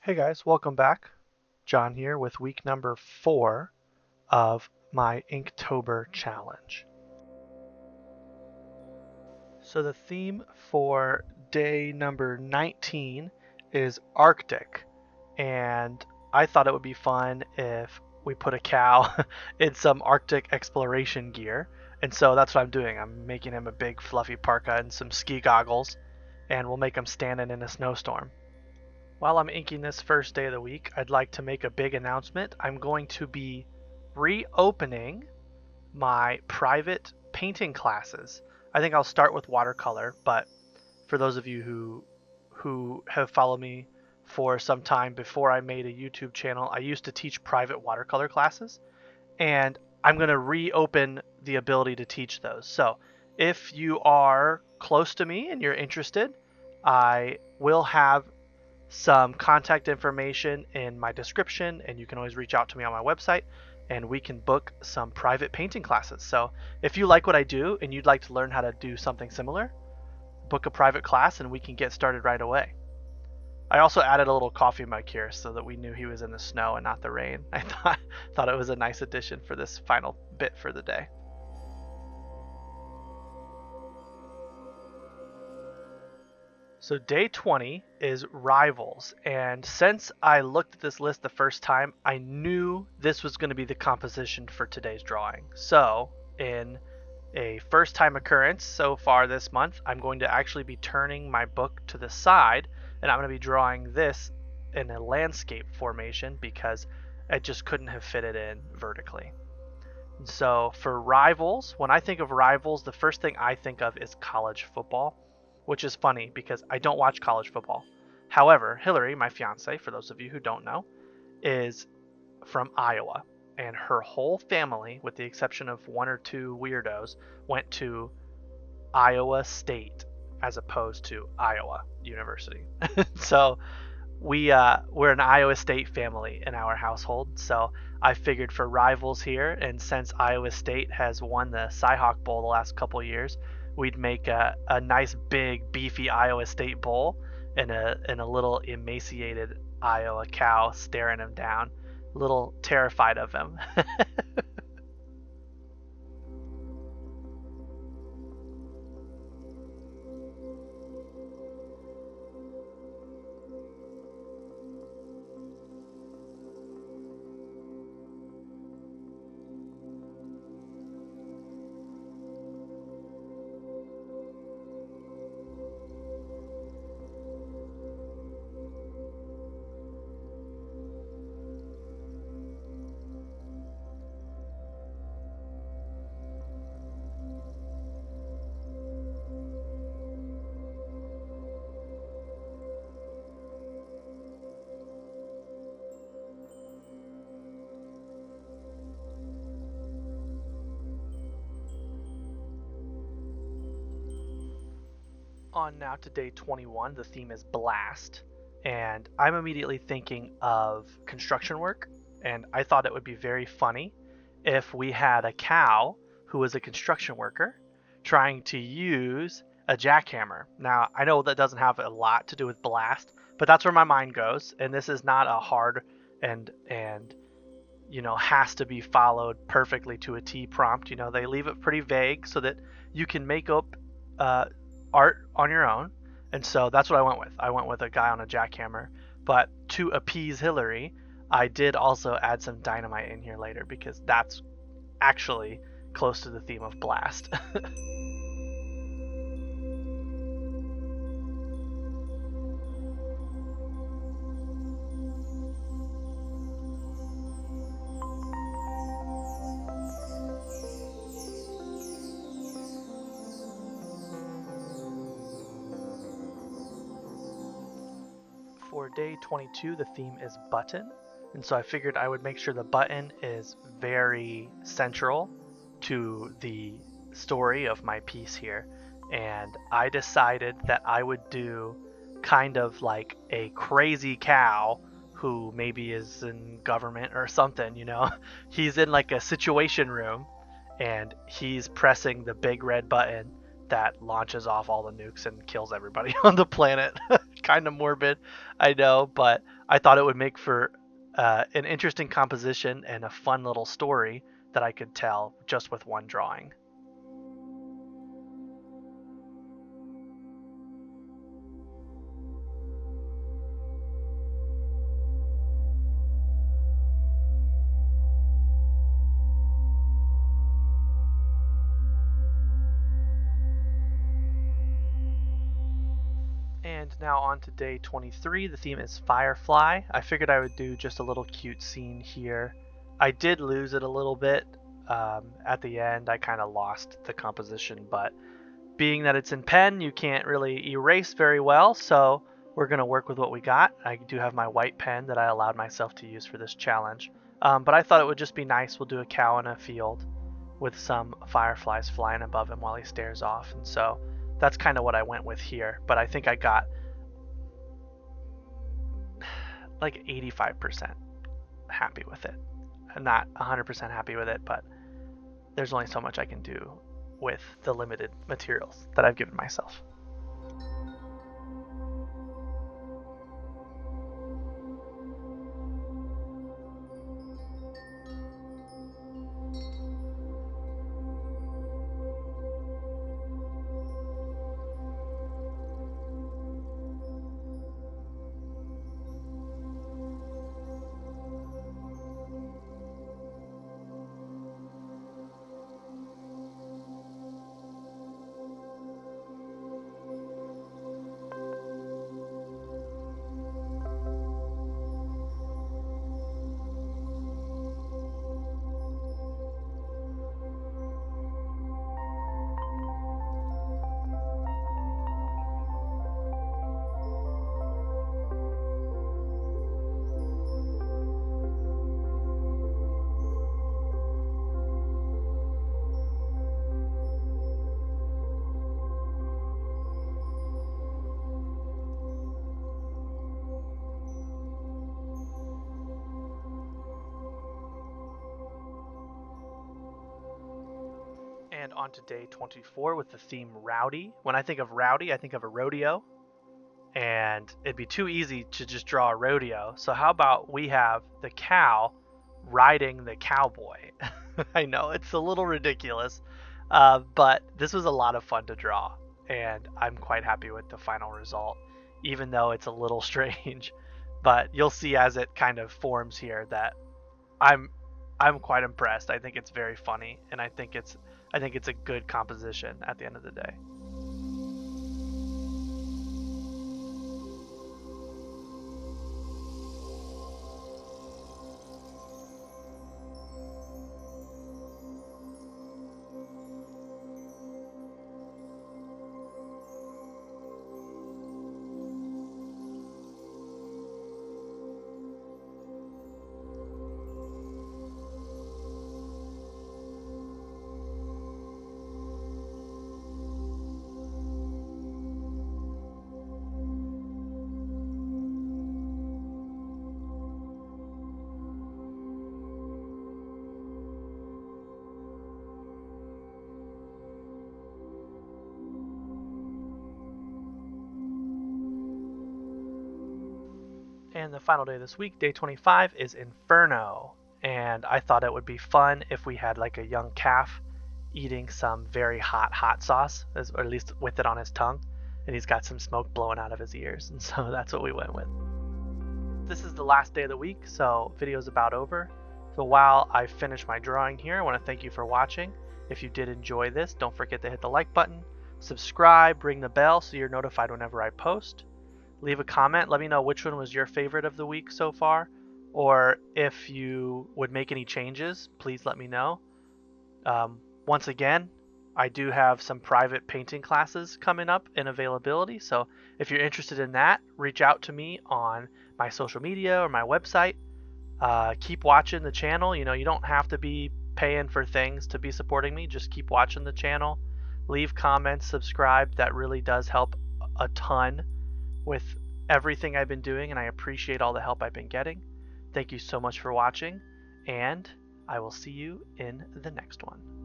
Hey guys, welcome back. John here with week number 4 of my Inktober challenge. So the theme for day number 19 is Arctic, and I thought it would be fun if we put a cow in some Arctic exploration gear, and so that's what I'm doing. I'm making him a big fluffy parka and some ski goggles, and we'll make him standing in a snowstorm. While I'm inking this first day of the week, I'd like to make a big announcement. I'm going to be reopening my private painting classes. I think I'll start with watercolor, but for those of you who have followed me for some time before I made a YouTube channel, I used to teach private watercolor classes, and I'm going to reopen the ability to teach those. So, if you are close to me and you're interested, I will have some contact information in my description, and you can always reach out to me on my website and we can book some private painting classes. So if you like what I do and you'd like to learn how to do something similar, book a private class and we can get started right away. I also added a little coffee mug here so that we knew he was in the snow and not the rain. I thought it was a nice addition for this final bit for the day. So day 20 is rivals, and since I looked at this list the first time, I knew this was going to be the composition for today's drawing. So in a first time occurrence so far this month, I'm going to actually be turning my book to the side, and I'm going to be drawing this in a landscape formation because I just couldn't have fit it in vertically. And so for rivals, when I think of rivals, the first thing I think of is college football, which is funny because I don't watch college football. However, Hillary, my fiance, for those of you who don't know, is from Iowa, and her whole family, with the exception of one or two weirdos, went to Iowa State as opposed to Iowa University. So we're an Iowa State family in our household. So I figured for rivals here, and since Iowa State has won the Cyhawk Bowl the last couple of years, we'd make a nice big beefy Iowa State bowl and a little emaciated Iowa cow staring him down, a little terrified of him. On now to day 21, the theme is blast, and I'm immediately thinking of construction work, and I thought it would be very funny if we had a cow who was a construction worker trying to use a jackhammer. Now, I know that doesn't have a lot to do with blast, but that's where my mind goes, and this is not a hard and has to be followed perfectly to a T prompt. They leave it pretty vague so that you can make up uh, art on your own. And so that's what I went with. I went with a guy on a jackhammer. But to appease Hillary, I did also add some dynamite in here later because that's actually close to the theme of blast. For day 22, the theme is button. And so I figured I would make sure the button is very central to the story of my piece here. And I decided that I would do kind of like a crazy cow who maybe is in government or something. He's in like a situation room and he's pressing the big red button that launches off all the nukes and kills everybody on the planet. kind of morbid, I know, but I thought it would make for an interesting composition and a fun little story that I could tell just with one drawing. And now on to day 23. The theme is Firefly. I figured I would do just a little cute scene here. I did lose it a little bit. At the end, I kind of lost the composition, but being that it's in pen, you can't really erase very well, so we're going to work with what we got. I do have my white pen that I allowed myself to use for this challenge. But I thought it would just be nice. We'll do a cow in a field with some fireflies flying above him while he stares off. And so that's kind of what I went with here. But I think I got like 85% happy with it. I'm not 100% happy with it, but there's only so much I can do with the limited materials that I've given myself. And on to day 24 with the theme Rowdy. When I think of Rowdy, I think of a rodeo, and it'd be too easy to just draw a rodeo. So how about we have the cow riding the cowboy? I know it's a little ridiculous, but this was a lot of fun to draw, and I'm quite happy with the final result, even though it's a little strange. But you'll see as it kind of forms here that I'm I'm quite impressed. I think it's very funny, and I think it's a good composition at the end of the day. And the final day of this week, day 25, is Inferno. And I thought it would be fun if we had like a young calf eating some very hot sauce, or at least with it on his tongue. And he's got some smoke blowing out of his ears. And so that's what we went with. This is the last day of the week, so video's about over. So while I finish my drawing here, I want to thank you for watching. If you did enjoy this, don't forget to hit the like button, subscribe, ring the bell so you're notified whenever I post. Leave a comment. Let me know which one was your favorite of the week so far, or if you would make any changes, please let me know. Once again, I do have some private painting classes coming up in availability, so if you're interested in that, reach out to me on my social media or my website. Keep watching the channel. You know, you don't have to be paying for things to be supporting me. Just keep watching the channel. Leave comments, subscribe. That really does help a ton with everything I've been doing, and I appreciate all the help I've been getting. Thank you so much for watching, and I will see you in the next one.